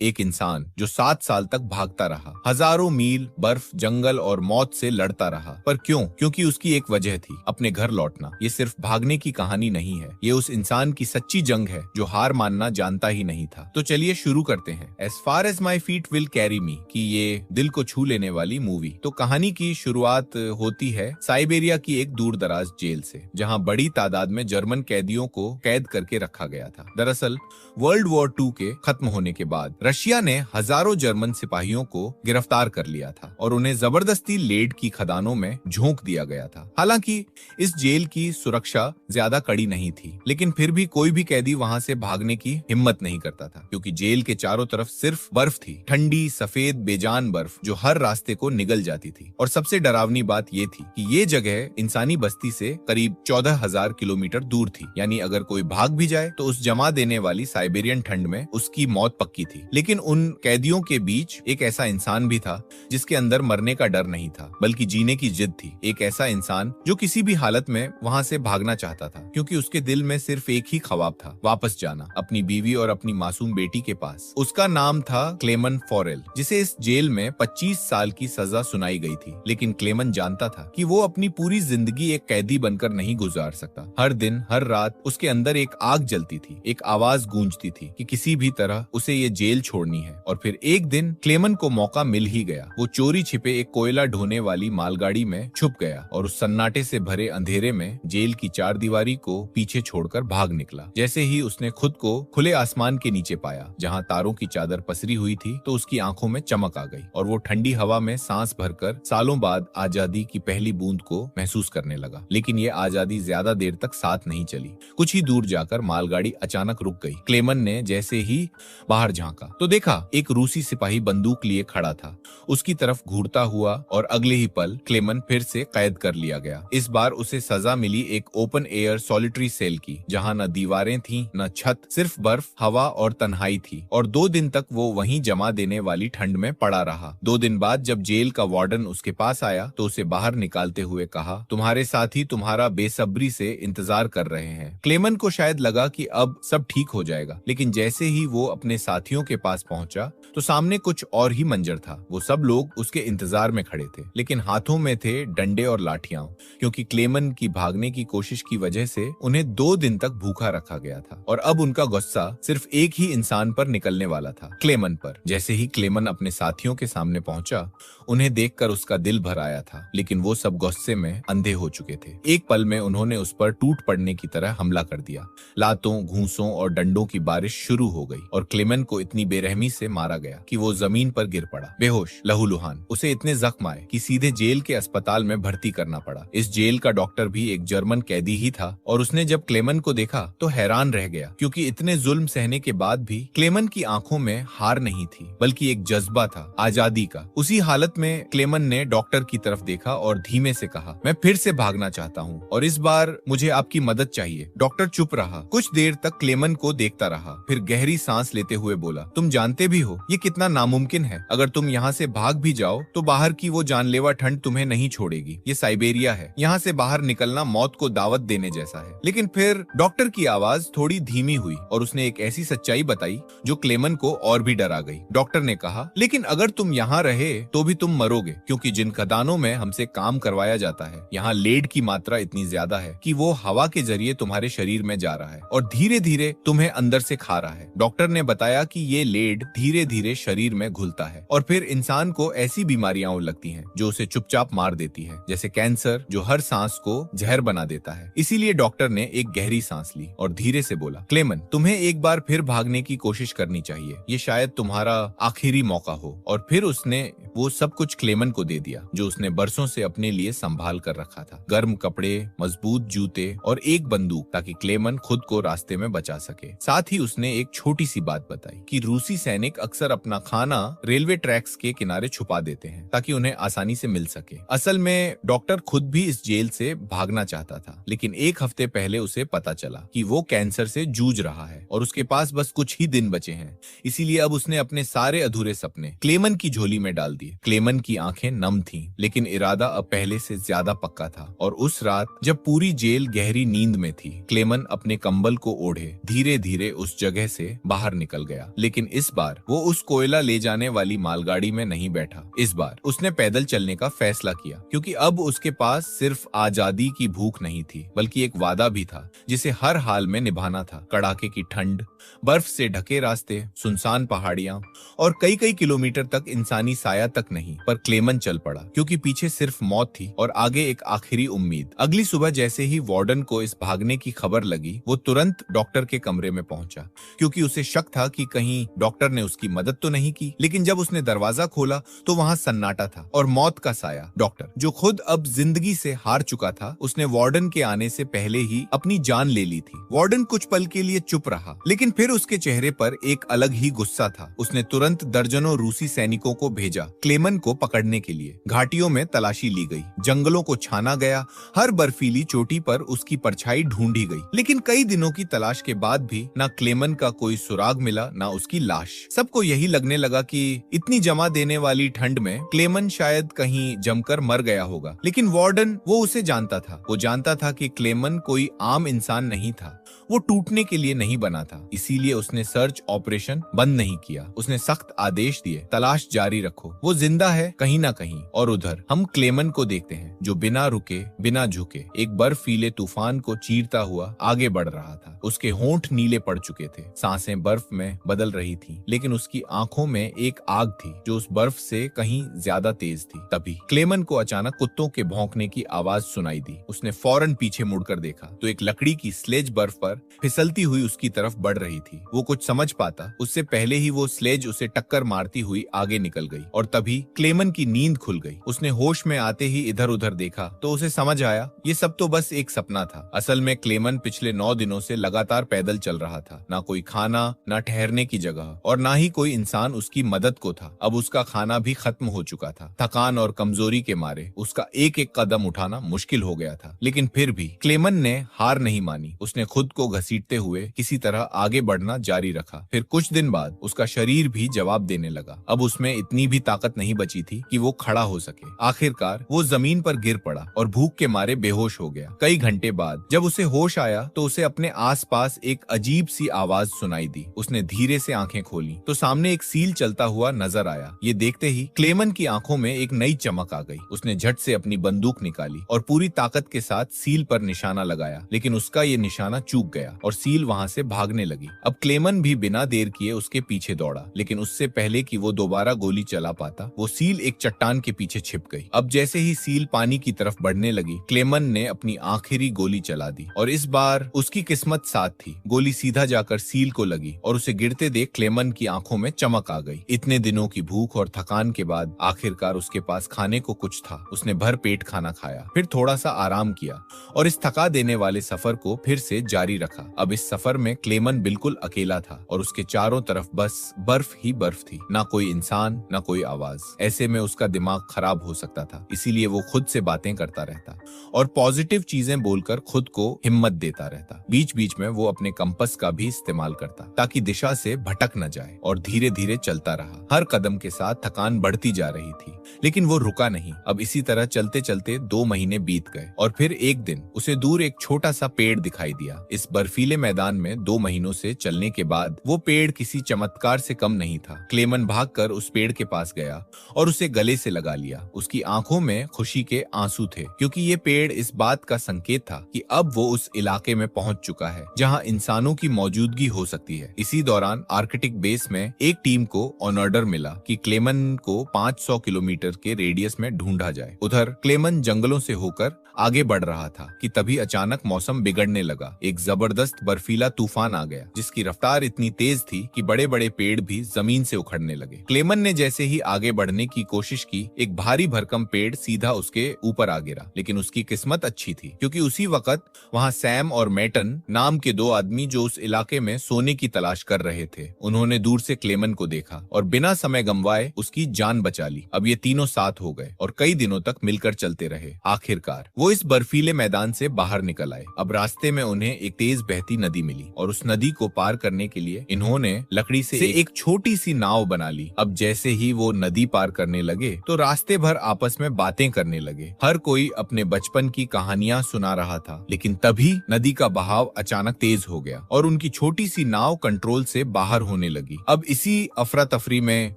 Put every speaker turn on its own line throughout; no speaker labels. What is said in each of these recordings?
एक इंसान जो 7 साल तक भागता रहा, हजारों मील बर्फ, जंगल और मौत से लड़ता रहा। पर क्यों? क्योंकि उसकी एक वजह थी, अपने घर लौटना। ये सिर्फ भागने की कहानी नहीं है, ये उस इंसान की सच्ची जंग है जो हार मानना जानता ही नहीं था। तो चलिए शुरू करते हैं as far as my feet will carry me की ये दिल को छू लेने वाली मूवी। तो कहानी की शुरुआत होती है साइबेरिया की एक दूर दराज जेल से, जहाँ बड़ी तादाद में जर्मन कैदियों को कैद करके रखा गया था। दरअसल वर्ल्ड वॉर 2 के खत्म होने के बाद रशिया ने हजारों जर्मन सिपाहियों को गिरफ्तार कर लिया था और उन्हें जबरदस्ती लेड की खदानों में झोंक दिया गया था। हालांकि इस जेल की सुरक्षा ज्यादा कड़ी नहीं थी, लेकिन फिर भी कोई भी कैदी वहां से भागने की हिम्मत नहीं करता था, क्योंकि जेल के चारों तरफ सिर्फ बर्फ थी, ठंडी सफेद बेजान बर्फ जो हर रास्ते को निगल जाती थी। और सबसे डरावनी बात ये थी कि ये जगह इंसानी बस्ती से करीब 14,000 किलोमीटर दूर थी, यानी अगर कोई भाग भी जाए तो उस जमा देने वाली साइबेरियन ठंड में उसकी मौत पक्की थी। लेकिन उन कैदियों के बीच एक ऐसा इंसान भी था जिसके अंदर मरने का डर नहीं था, बल्कि जीने की जिद थी। एक ऐसा इंसान जो किसी भी हालत में वहां से भागना चाहता था, क्योंकि उसके दिल में सिर्फ एक ही ख्वाब था, वापस जाना अपनी बीवी और अपनी मासूम बेटी के पास। उसका नाम था क्लेमन फॉरेल, जिसे इस जेल में 25 साल की सजा सुनाई गई थी। लेकिन क्लेमन जानता था कि वो अपनी पूरी जिंदगी एक कैदी बनकर नहीं गुजार सकता। हर दिन हर रात उसके अंदर एक आग जलती थी, एक आवाज गूंजती थी कि किसी भी तरह उसे ये जेल छोड़नी है। और फिर एक दिन क्लेमन को मौका मिल ही गया। वो चोरी छिपे एक कोयला ढोने वाली मालगाड़ी में छुप गया और उस सन्नाटे से भरे अंधेरे में जेल की चारदीवारी को पीछे छोड़कर भाग निकला। जैसे ही उसने खुद को खुले आसमान के नीचे पाया, जहां तारों की चादर पसरी हुई थी, तो उसकी आंखों में चमक आ गई और वो ठंडी हवा में सांस भरकर सालों बाद आजादी की पहली बूंद को महसूस करने लगा। लेकिन ये आजादी ज्यादा देर तक साथ नहीं चली। कुछ ही दूर जाकर मालगाड़ी अचानक रुक गई। क्लेमन ने जैसे ही बाहर झांका तो देखा एक रूसी सिपाही बंदूक लिए खड़ा था। उसकी तरफ घूरता हुआ और अगले ही पल क्लेमन फिर से कैद कर लिया गया। इस बार उसे सजा मिली एक ओपन एयर सॉलिटरी सेल की, जहां न दीवारें थीं न छत, सिर्फ बर्फ, हवा और तन्हाई थी। और 2 दिन तक वो वहीं जमा देने वाली ठंड में पड़ा रहा। 2 दिन बाद जब जेल का वार्डन उसके पास आया तो उसे बाहर निकालते हुए कहा, तुम्हारे साथी तुम्हारा बेसब्री से इंतजार कर रहे हैं। क्लेमन को शायद लगा कि अब सब ठीक हो जाएगा, लेकिन जैसे ही वो अपने साथियों के पास पहुंचा तो सामने कुछ और ही मंजर था। वो सब लोग उसके इंतजार में खड़े थे, लेकिन हाथों में थे डंडे और लाठियां, क्योंकि क्लेमन की भागने की कोशिश की वजह से उन्हें 2 दिन तक भूखा रखा गया था। और अब उनका गुस्सा सिर्फ एक ही इंसान पर निकलने वाला था, क्लेमन पर। जैसे ही क्लेमन अपने साथियों के सामने पहुंचा, उन्हें देखकर उसका दिल भर आया था, लेकिन वो सब गुस्से में अंधे हो चुके थे। एक पल में उन्होंने उस पर टूट पड़ने की तरह हमला कर दिया। लातों, घूंसों और डंडों की बारिश शुरू हो गई और क्लेमन को इतनी बेरहमी से मारा गया कि वो जमीन पर गिर पड़ा, बेहोश, लहूलुहान। उसे इतने जख्म आए कि सीधे जेल के अस्पताल में भर्ती करना पड़ा। इस जेल का डॉक्टर भी एक जर्मन कैदी ही था और उसने जब क्लेमन को देखा तो हैरान रह गया, क्योंकि इतने जुल्म सहने के बाद भी क्लेमन की आंखों में हार नहीं थी, बल्कि एक जज्बा था, आजादी का। उसी हालत में क्लेमन ने डॉक्टर की तरफ देखा और धीमे से कहा, मैं फिर से भागना चाहता हूँ और इस बार मुझे आपकी मदद चाहिए। डॉक्टर चुप रहा। कुछ देर तक क्लेमन को देखता रहा, फिर गहरी सांस लेते हुए बोला, तुम जानते भी हो ये कितना नामुमकिन है। अगर तुम यहाँ से भाग भी जाओ तो बाहर की वो जानलेवा ठंड तुम्हें नहीं छोड़ेगी। ये साइबेरिया है, यहाँ से बाहर निकलना मौत को दावत देने जैसा है। लेकिन फिर डॉक्टर की आवाज थोड़ी धीमी हुई और उसने एक ऐसी सच्चाई बताई जो क्लेमन को और भी डरा गई। डॉक्टर ने कहा, लेकिन अगर तुम यहाँ रहे तो भी तुम मरोगे, क्योंकि जिन खदानों में हमसे काम करवाया जाता है, यहाँ लेड की मात्रा इतनी ज्यादा है कि वो हवा के जरिए तुम्हारे शरीर में जा रहा है और धीरे धीरे तुम्हें अंदर से खा रहा है। डॉक्टर ने बताया कि ये लेड धीरे धीरे शरीर में घुलता है और फिर इंसान को ऐसी बीमारियां लगती हैं जो उसे चुपचाप मार देती है, जैसे कैंसर जो हर सांस को जहर बना देता है। इसीलिए डॉक्टर ने एक गहरी सांस ली और धीरे से बोला, क्लेमन, तुम्हें एक बार फिर भागने की कोशिश करनी चाहिए। ये शायद तुम्हारा आखिरी मौका हो। और फिर उसने वो सब कुछ क्लेमन को दे दिया जो उसने बरसों से अपने लिए संभाल कर रखा था, गर्म कपड़े, मजबूत जूते और एक बंदूक, ताकि क्लेमन खुद को रास्ते में बचा सके। साथ ही उसने एक छोटी सी बात बताई कि रूसी सैनिक अक्सर अपना खाना रेलवे ट्रैक्स के किनारे छुपा देते हैं ताकि उन्हें आसानी से मिल सके। असल में डॉक्टर खुद भी इस जेल से भागना चाहता था, लेकिन 1 हफ्ते पहले उसे पता चला कि वो कैंसर से जूझ रहा है और उसके पास बस कुछ ही दिन बचे हैं। इसीलिए अब उसने अपने सारे अधूरे सपने क्लेमन की झोली में डाल दिए। क्लेमन की आंखें नम थीं, लेकिन इरादा अब पहले से ज्यादा पक्का था। और उस रात जब पूरी जेल गहरी नींद में थी, क्लेमन अपने कंबल को ओढ़े धीरे धीरे उस जगह से बाहर निकल गया। लेकिन इस बार वो उस कोयला ले जाने वाली मालगाड़ी में नहीं बैठा। इस बार उसने पैदल चलने का फैसला किया, क्योंकि अब उसके पास सिर्फ आजादी की भूख नहीं थी, बल्कि एक वादा भी था जिसे हर हाल में निभाना था। कड़ाके की ठंड, बर्फ से ढके रास्ते, सुनसान पहाड़ियां और कई कई किलोमीटर तक इंसानी साया तक नहीं। पर क्लेमन चल पड़ा, क्योंकि पीछे सिर्फ मौत थी और आगे एक आखिरी उम्मीद। अगली सुबह जैसे ही वार्डन को इस भागने की खबर लगी, वो तुरंत डॉक्टर के कमरे में पहुंचा, क्योंकि उसे शक था कि कहीं डॉक्टर ने उसकी मदद तो नहीं की। लेकिन जब उसने दरवाजा खोला तो वहां सन्नाटा था और मौत का साया। डॉक्टर, जो खुद अब जिंदगी से हार चुका था, उसने वार्डन के आने से पहले ही अपनी जान ले ली थी। वार्डन कुछ पल के लिए चुप रहा, लेकिन फिर उसके चेहरे पर एक अलग ही गुस्सा था। उसने तुरंत दर्जनों रूसी सैनिकों को भेजा क्लेमन को पकड़ने के लिए। घाटियों में तलाशी ली गई, जंगलों को छाना गया, हर बर्फीली चोटी पर उसकी परछाई ढूंढी गई। लेकिन कई दिनों की तलाश के बाद भी ना क्लेमन का कोई सुराग मिला, ना उसकी लाश। सबको यही लगने लगा कि इतनी जमा देने वाली ठंड में क्लेमन शायद कहीं जमकर मर गया होगा। लेकिन वार्डन, वो उसे जानता था। वो जानता था कि क्लेमन कोई आम इंसान नहीं था, वो टूटने के लिए नहीं बना था। इसीलिए उसने सर्च ऑपरेशन बंद नहीं किया। उसने सख्त आदेश दिए, तलाश जारी रखो, वो जिंदा है कहीं ना कहीं। और उधर हम क्लेमन को देखते हैं, जो बिना रुके, बिना झुके, एक बर्फीले तूफान को चीरता हुआ आगे बढ़ रहा था। उसके होंठ नीले पड़ चुके थे, सांसें बर्फ में बदल रही थी, लेकिन उसकी आंखों में एक आग थी जो उस बर्फ से कहीं ज्यादा तेज थी। तभी क्लेमन को अचानक कुत्तों के भौंकने की आवाज सुनाई दी। उसने फौरन पीछे मुड़कर देखा तो एक लकड़ी की स्लेज बर्फ पर फिसलती हुई उसकी तरफ बढ़ रही थी। वो कुछ समझ पाता उससे पहले ही वो स्लेज उसे टक्कर मारती हुई आगे निकल गई। और तभी क्लेमन की नींद खुल गई। उसने होश में आते ही इधर उधर देखा तो उसे समझ आया ये सब तो बस एक सपना था। असल में क्लेमन पिछले 9 दिनों से लगातार पैदल चल रहा था। ना कोई खाना, ना ठहरने की जगह, और ना ही कोई इंसान उसकी मदद को था। अब उसका खाना भी खत्म हो चुका था। थकान और कमजोरी के मारे उसका एक एक कदम उठाना मुश्किल हो गया था। लेकिन फिर भी क्लेमन ने हार नहीं मानी। उसने खुद को घसीटते हुए किसी तरह आगे बढ़ना जारी रखा। फिर कुछ दिन बाद उसका शरीर भी जवाब देने लगा। अब उसमें इतनी भी ताकत नहीं बची थी कि वो खड़ा हो सके। आखिरकार वो जमीन पर गिर पड़ा और भूख के मारे बेहोश हो गया। कई घंटे बाद जब उसे होश आया तो उसे अपने आसपास एक अजीब सी आवाज सुनाई दी। उसने धीरे से आंखें खोली तो सामने एक सील चलता हुआ नजर आया। ये देखते ही क्लेमन की आंखों में एक नई चमक आ गई। उसने झट से अपनी बंदूक निकाली और पूरी ताकत के साथ सील पर निशाना लगाया। लेकिन उसका ये निशाना चूक गया और सील वहां से भागने लगी। अब क्लेमन भी बिना देर किए उसके पीछे दौड़ा, लेकिन उससे पहले कि वो दोबारा गोली चला पाता, वो सील एक चट्टान के पीछे छिप गई। अब जैसे ही सील पानी की तरफ बढ़ने लगी, क्लेमन ने अपनी आखिरी गोली चला दी और इस बार उसकी किस्मत साथ थी। गोली सीधा जाकर सील को लगी और उसे गिरते देख क्लेमन की आंखों में चमक आ गई। इतने दिनों की भूख और थकान के बाद आखिरकार उसके पास खाने को कुछ था। उसने भर पेट खाना खाया, फिर थोड़ा सा आराम किया और इस थका देने वाले सफर को फिर से जारी रखा। अब इस सफर में क्लेमन बिल्कुल अकेला था और उसके चारों तरफ बस बर्फ ही बर्फ थी। ना कोई इंसान, ना कोई आवाज। ऐसे में उसका दिमाग खराब हो सकता था। इसीलिए वो खुद से बातें करता रहता और पॉजिटिव चीजें बोलकर खुद को हिम्मत देता रहता। बीच बीच में वो अपने कंपास का भी इस्तेमाल करता ताकि दिशा से भटक न जाए, और धीरे धीरे चलता रहा। हर कदम के साथ थकान बढ़ती जा रही थी, लेकिन वो रुका नहीं। अब इसी तरह चलते चलते 2 महीने बीत गए और फिर एक दिन उसे दूर एक छोटा सा पेड़ दिखाई दिया। इस बर्फीले मैदान में 2 महीनों से चलने के बाद वो पेड़ किसी चमत्कार से कम नहीं था। क्लेमन भागकर उस पेड़ के पास गया और उसे गले से लगा लिया। उसकी आंखों में खुशी के आंसू थे, क्योंकि ये पेड़ इस बात का संकेत था कि अब वो उस इलाके में पहुंच चुका है जहां इंसानों की मौजूदगी हो सकती है। इसी दौरान आर्कटिक बेस में एक टीम को ऑर्डर मिला कि क्लेमन को 500 किलोमीटर के रेडियस में ढूंढा जाए। उधर क्लेमन जंगलों से होकर आगे बढ़ रहा था कि तभी अचानक मौसम बिगड़ने लगा। एक जबरदस्त बर्फीला तूफान आ गया, जिसकी रफ्तार इतनी तेज थी कि बड़े बड़े पेड़ भी जमीन से उखड़ने लगे। क्लेमन ने जैसे ही आगे बढ़ने की कोशिश की, एक भारी भरकम पेड़ सीधा उसके ऊपर आ गिरा। लेकिन उसकी किस्मत अच्छी थी, क्योंकि उसी वक्त वहां सैम और मैटन नाम के 2 आदमी जो उस इलाके में सोने की तलाश कर रहे थे, उन्होंने दूर से क्लेमन को देखा और बिना समय गंवाए उसकी जान बचा ली। अब ये तीनों साथ हो गए और कई दिनों तक मिलकर चलते रहे। आखिरकार वो वो इस बर्फीले मैदान से बाहर निकल आए। अब रास्ते में उन्हें एक तेज बहती नदी मिली और उस नदी को पार करने के लिए इन्होंने लकड़ी से एक छोटी सी नाव बना ली। अब जैसे ही वो नदी पार करने लगे तो रास्ते भर आपस में बातें करने लगे। हर कोई अपने बचपन की कहानियां सुना रहा था, लेकिन तभी नदी का बहाव अचानक तेज हो गया और उनकी छोटी सी नाव कंट्रोल से बाहर होने लगी। अब इसी अफरा तफरी में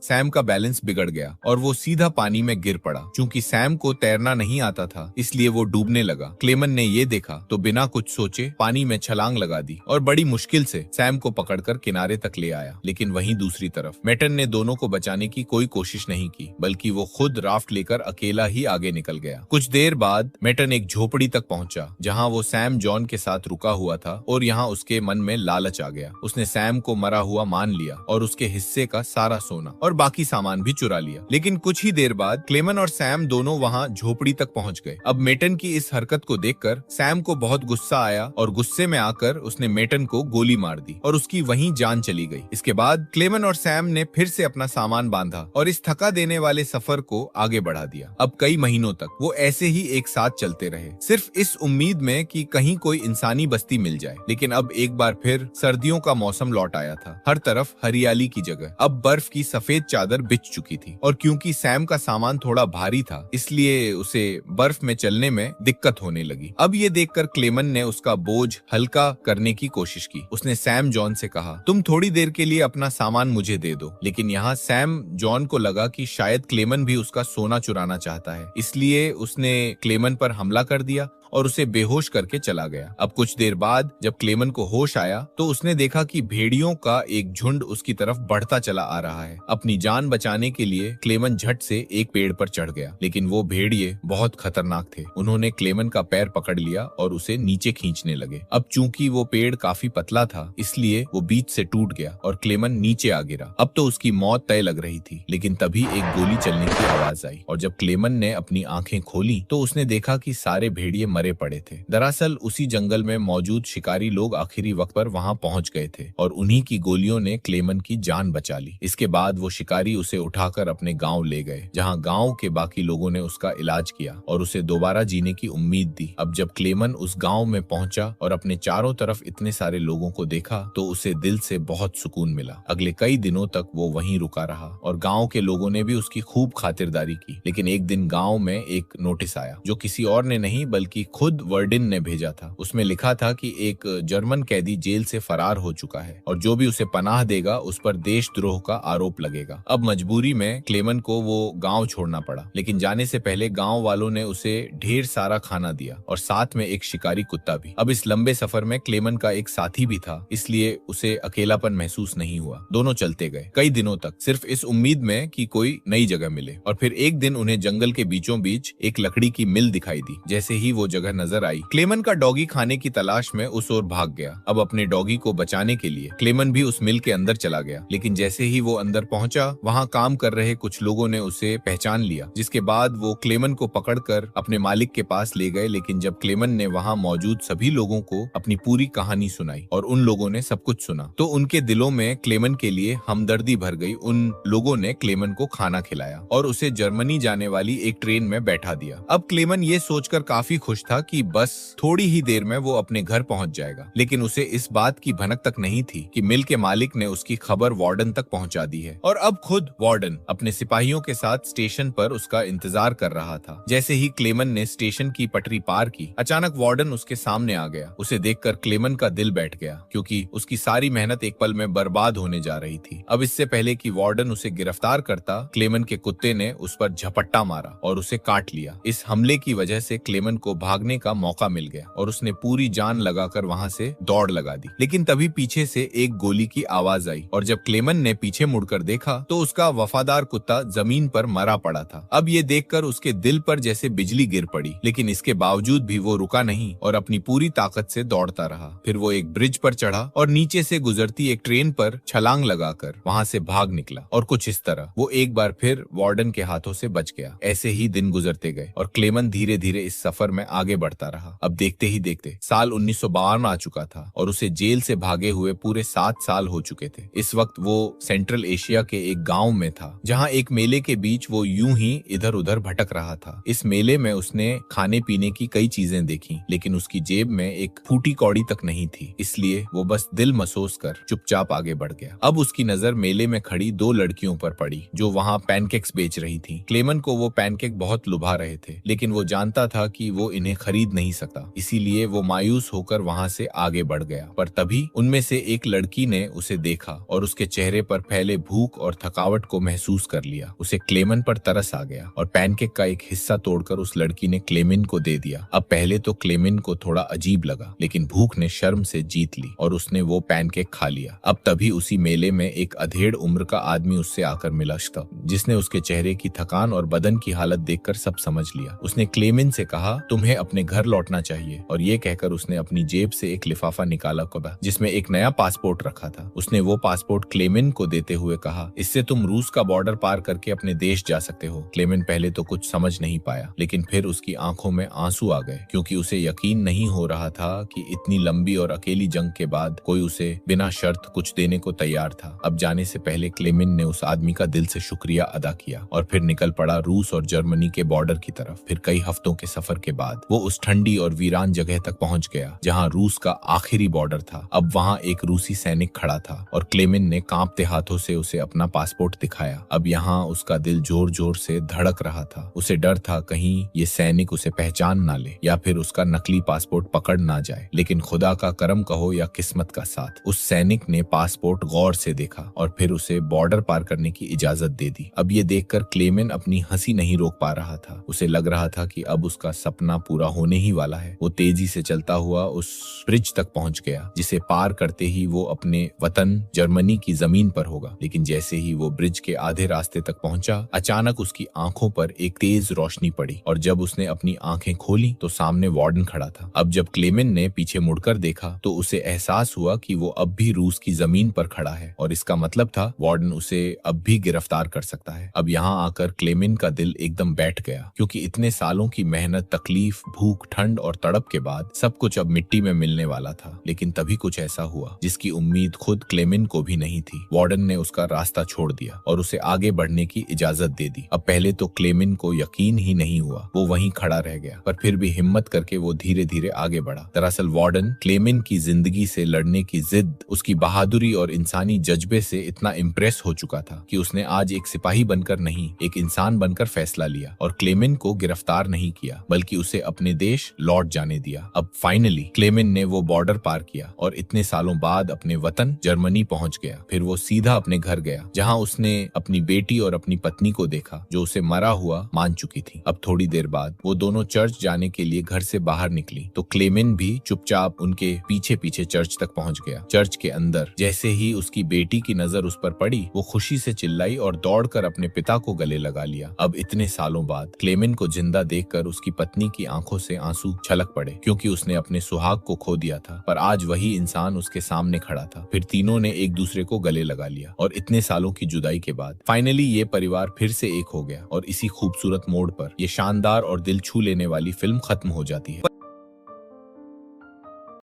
सैम का बैलेंस बिगड़ गया और वो सीधा पानी में गिर पड़ा। चूंकि सैम को तैरना नहीं आता था, इसलिए वो डूबने लगा। क्लेमन ने ये देखा तो बिना कुछ सोचे पानी में छलांग लगा दी और बड़ी मुश्किल से सैम को पकड़कर किनारे तक ले आया। लेकिन वहीं दूसरी तरफ मेटन ने दोनों को बचाने की कोई कोशिश नहीं की, बल्कि वो खुद राफ्ट लेकर अकेला ही आगे निकल गया। कुछ देर बाद मेटन एक झोपड़ी तक पहुंचा, जहां वो सैम जॉन के साथ रुका हुआ था और यहाँ उसके मन में लालच आ गया। उसने सैम को मरा हुआ मान लिया और उसके हिस्से का सारा सोना और बाकी सामान भी चुरा लिया। लेकिन कुछ ही देर बाद क्लेमन और सैम दोनों वहाँ झोपड़ी तक पहुंच गए। अब मेटन की इस हरकत को देखकर सैम को बहुत गुस्सा आया और गुस्से में आकर उसने मेटन को गोली मार दी और उसकी वहीं जान चली गई। इसके बाद क्लेमन और सैम ने फिर से अपना सामान बांधा और इस थका देने वाले सफर को आगे बढ़ा दिया। अब कई महीनों तक वो ऐसे ही एक साथ चलते रहे, सिर्फ इस उम्मीद में कि कहीं कोई इंसानी बस्ती मिल जाए। लेकिन अब एक बार फिर सर्दियों का मौसम लौट आया था। हर तरफ हरियाली की जगह अब बर्फ की सफेद चादर बिछ चुकी थी और क्योंकि सैम का सामान थोड़ा भारी था, इसलिए उसे बर्फ में चलने में दिक्कत होने लगी। अब ये देखकर क्लेमन ने उसका बोझ हल्का करने की कोशिश की। उसने सैम जॉन से कहा, तुम थोड़ी देर के लिए अपना सामान मुझे दे दो। लेकिन यहाँ सैम जॉन को लगा कि शायद क्लेमन भी उसका सोना चुराना चाहता है, इसलिए उसने क्लेमन पर हमला कर दिया और उसे बेहोश करके चला गया। अब कुछ देर बाद जब क्लेमन को होश आया तो उसने देखा कि भेड़ियों का एक झुंड उसकी तरफ बढ़ता चला आ रहा है। अपनी जान बचाने के लिए क्लेमन झट से एक पेड़ पर चढ़ गया, लेकिन वो भेड़िए बहुत खतरनाक थे। उन्होंने क्लेमन का पैर पकड़ लिया और उसे नीचे खींचने लगे। अब चूंकि वो पेड़ काफी पतला था, इसलिए वो बीच से टूट गया और क्लेमन नीचे आ गिरा। अब तो उसकी मौत तय लग रही थी, लेकिन तभी एक गोली चलने की आवाज आई और जब क्लेमन ने अपनी आंखें खोली तो उसने देखा कि सारे भेड़िए मरे पड़े थे। दरअसल उसी जंगल में मौजूद शिकारी लोग आखिरी वक्त पर वहां पहुंच गए थे और उन्हीं की गोलियों ने क्लेमन की जान बचा ली। इसके बाद वो शिकारी उसे उठाकर अपने गांव ले गए, जहां गांव के बाकी लोगों ने उसका इलाज किया और उसे दोबारा जीने की उम्मीद दी। अब जब क्लेमन उस गांव में पहुंचा और अपने चारों तरफ इतने सारे लोगों को देखा तो उसे दिल से बहुत सुकून मिला। अगले कई दिनों तक वो वहीं रुका रहा और गांव के लोगों ने भी उसकी खूब खातिरदारी की। लेकिन एक दिन गांव में एक नोटिस आया, जो किसी और ने नहीं बल्कि खुद वर्डिन ने भेजा था। उसमें लिखा था कि एक जर्मन कैदी जेल से फरार हो चुका है और जो भी उसे पनाह देगा उस पर देशद्रोह का आरोप लगेगा। अब मजबूरी में क्लेमन को वो गांव छोड़ना पड़ा, लेकिन जाने से पहले गांव वालों ने उसे ढेर सारा खाना दिया और साथ में एक शिकारी कुत्ता भी। अब इस लंबे सफर में क्लेमन का एक साथी भी था, इसलिए उसे अकेलापन महसूस नहीं हुआ। दोनों चलते गए कई दिनों तक, सिर्फ इस उम्मीद में कि कोई नई जगह मिले। और फिर एक दिन उन्हें जंगल के बीचों बीच एक लकड़ी की मिल दिखाई दी। जैसे ही वो जगह नजर आई, क्लेमन का डॉगी खाने की तलाश में उस ओर भाग गया। अब अपने डॉगी को बचाने के लिए क्लेमन भी उस मिल के अंदर चला गया, लेकिन जैसे ही वो अंदर पहुंचा, वहां काम कर रहे कुछ लोगों ने उसे पहचान लिया, जिसके बाद वो क्लेमन को पकड़कर अपने मालिक के पास ले गए। लेकिन जब क्लेमन ने वहां मौजूद सभी लोगों को अपनी पूरी कहानी सुनाई और उन लोगों ने सब कुछ सुना, तो उनके दिलों में क्लेमन के लिए हमदर्दी भर गई। उन लोगों ने क्लेमन को खाना खिलाया और उसे जर्मनी जाने वाली एक ट्रेन में बैठा दिया। अब क्लेमन ये सोचकर काफी खुश था कि बस थोड़ी ही देर में वो अपने घर पहुंच जाएगा, लेकिन उसे इस बात की भनक तक नहीं थी कि मिल के मालिक ने उसकी खबर वार्डन तक पहुंचा दी है और अब खुद वार्डन अपने सिपाहियों के साथ स्टेशन पर उसका इंतजार कर रहा था। जैसे ही क्लेमन ने स्टेशन की पटरी पार की, अचानक वार्डन उसके सामने आ गया। उसे देखकर क्लेमन का दिल बैठ गया, क्योंकि उसकी सारी मेहनत एक पल में बर्बाद होने जा रही थी। अब इससे पहले कि वार्डन उसे गिरफ्तार करता, क्लेमन के कुत्ते ने उस पर झपट्टा मारा और उसे काट लिया। इस हमले की वजह से क्लेमन को भागने का मौका मिल गया और उसने पूरी जान लगाकर वहां से दौड़ लगा दी। लेकिन तभी पीछे से एक गोली की आवाज आई और जब क्लेमन ने पीछे मुड़कर देखा तो उसका वफादार कुत्ता जमीन पर मरा पड़ा था। अब ये देखकर उसके दिल पर जैसे बिजली गिर पड़ी, लेकिन इसके बावजूद भी वो रुका नहीं और अपनी पूरी ताकत से दौड़ता रहा। फिर वो एक ब्रिज पर चढ़ा और नीचे से गुजरती एक ट्रेन पर छलांग लगाकर वहां से भाग निकला और कुछ इस तरह वो एक बार फिर वार्डन के हाथों से बच गया। ऐसे ही दिन गुजरते गए और क्लेमन धीरे धीरे इस सफर में आगे आगे बढ़ता रहा। अब देखते ही देखते साल 1952 आ चुका था और उसे जेल से भागे हुए पूरे 7 साल हो चुके थे। इस वक्त वो सेंट्रल एशिया के एक गांव में था, जहां एक मेले के बीच वो यूं ही इधर उधर भटक रहा था। इस मेले में उसने खाने पीने की कई चीजें देखी, लेकिन उसकी जेब में एक फूटी कौड़ी तक नहीं थी, इसलिए वो बस दिल मसोस कर चुपचाप आगे बढ़ गया। अब उसकी नजर मेले में खड़ी 2 लड़कियों पर पड़ी जो वहां पैनकेक्स बेच रही थी। क्लेमन को वो पैनकेक बहुत लुभा रहे थे, लेकिन वो जानता था कि वो इन्हें खरीद नहीं सकता, इसीलिए वो मायूस होकर वहां से आगे बढ़ गया। पर तभी उनमें से एक लड़की ने उसे देखा और उसके चेहरे पर फैले भूख और थकावट को महसूस कर लिया। उसे क्लेमन पर तरस आ गया और पैनकेक का एक हिस्सा तोड़कर उस लड़की ने क्लेमन को दे दिया। अब पहले तो क्लेमन को थोड़ा अजीब लगा, लेकिन भूख ने शर्म से जीत ली और उसने वो पैनकेक खा लिया। अब तभी उसी मेले में एक अधेड़ उम्र का आदमी उससे आकर मिला, जिसने उसके चेहरे की थकान और बदन की हालत देखकर सब समझ लिया। उसने क्लेमन से कहा, तुम्हें अपने घर लौटना चाहिए, और ये कहकर उसने अपनी जेब से एक लिफाफा निकाला जिसमें एक नया पासपोर्ट रखा था। उसने वो पासपोर्ट क्लेमन को देते हुए कहा, इससे तुम रूस का बॉर्डर पार करके अपने देश जा सकते हो। क्लेमन पहले तो कुछ समझ नहीं पाया, लेकिन फिर उसकी आंखों में आंसू आ गए, क्योंकि उसे यकीन नहीं हो रहा था कि इतनी लंबी और अकेली जंग के बाद कोई उसे बिना शर्त कुछ देने को तैयार था। अब जाने से पहले क्लेमन ने उस आदमी का दिल से शुक्रिया अदा किया और फिर निकल पड़ा रूस और जर्मनी के बॉर्डर की तरफ। फिर कई हफ्तों के सफर के बाद वो उस ठंडी और वीरान जगह तक पहुंच गया जहां रूस का आखिरी बॉर्डर था। अब वहां एक रूसी सैनिक खड़ा था और क्लेमन ने कांपते हाथों से उसे अपना पासपोर्ट दिखाया। अब यहाँ उसका दिल जोर जोर से धड़क रहा था। उसे डर था कहीं ये सैनिक उसे पहचान ना ले या फिर उसका नकली पासपोर्ट पकड़ ना जाए, लेकिन खुदा का करम कहो या किस्मत का साथ, उस सैनिक ने पासपोर्ट गौर से देखा और फिर उसे बॉर्डर पार करने की इजाजत दे दी। अब ये देखकर क्लेमन अपनी हंसी नहीं रोक पा रहा था। उसे लग रहा था कि अब उसका सपना पूरा होने ही वाला है। वो तेजी से चलता हुआ उस ब्रिज तक पहुंच गया, जिसे पार करते ही वो अपने वतन जर्मनी की जमीन पर होगा। लेकिन जैसे ही वो ब्रिज के आधे रास्ते तक पहुंचा, अचानक उसकी आंखों पर एक तेज रोशनी पड़ी और जब उसने अपनी आंखें खोली तो सामने वार्डन खड़ा था। अब जब क्लेमन ने पीछे मुड़कर देखा तो उसे एहसास हुआ कि वो अब भी रूस की जमीन पर खड़ा है और इसका मतलब था वार्डन उसे अब भी गिरफ्तार कर सकता है। अब यहाँ आकर क्लेमन का दिल एकदम बैठ गया, क्योंकि इतने सालों की मेहनत, तकलीफ, भूख, ठंड और तड़प के बाद सब कुछ अब मिट्टी में मिलने वाला था। लेकिन तभी कुछ ऐसा हुआ जिसकी उम्मीद खुद क्लेमन को भी नहीं थी। वार्डन ने उसका रास्ता छोड़ दिया और उसे आगे बढ़ने की इजाजत दे दी। अब पहले तो क्लेमन को यकीन ही नहीं हुआ, वो वहीं खड़ा रह गया, पर फिर भी हिम्मत करके वो धीरे धीरे आगे बढ़ा। दरअसल वार्डन क्लेमन की जिंदगी से लड़ने की जिद, उसकी बहादुरी और इंसानी जज्बे से इतना इम्प्रेस हो चुका था कि उसने आज एक सिपाही बनकर नहीं, एक इंसान बनकर फैसला लिया और क्लेमन को गिरफ्तार नहीं किया, बल्कि उसे अपने देश लौट जाने दिया। अब फाइनली क्लेमन ने वो बॉर्डर पार किया और इतने सालों बाद अपने वतन जर्मनी पहुंच गया। फिर वो सीधा अपने घर गया, जहां उसने अपनी बेटी और अपनी पत्नी को देखा जो उसे मरा हुआ मान चुकी थी। अब थोड़ी देर बाद वो दोनों चर्च जाने के लिए घर से बाहर निकली तो क्लेमन भी चुपचाप उनके पीछे पीछे चर्च तक पहुंच गया। चर्च के अंदर जैसे ही उसकी बेटी की नजर उस पर पड़ी, वो खुशी से चिल्लाई और दौड़कर अपने पिता को गले लगा लिया। अब इतने सालों बाद क्लेमन को जिंदा देखकर उसकी पत्नी की आंखों से आंसू छलक पड़े, क्योंकि उसने अपने सुहाग को खो दिया था, पर आज वही इंसान उसके सामने खड़ा था। फिर तीनों ने एक दूसरे को गले लगा लिया और इतने सालों की जुदाई के बाद फाइनली ये परिवार फिर से एक हो गया और इसी खूबसूरत मोड़ पर ये शानदार और दिल छू लेने वाली फिल्म खत्म हो जाती है।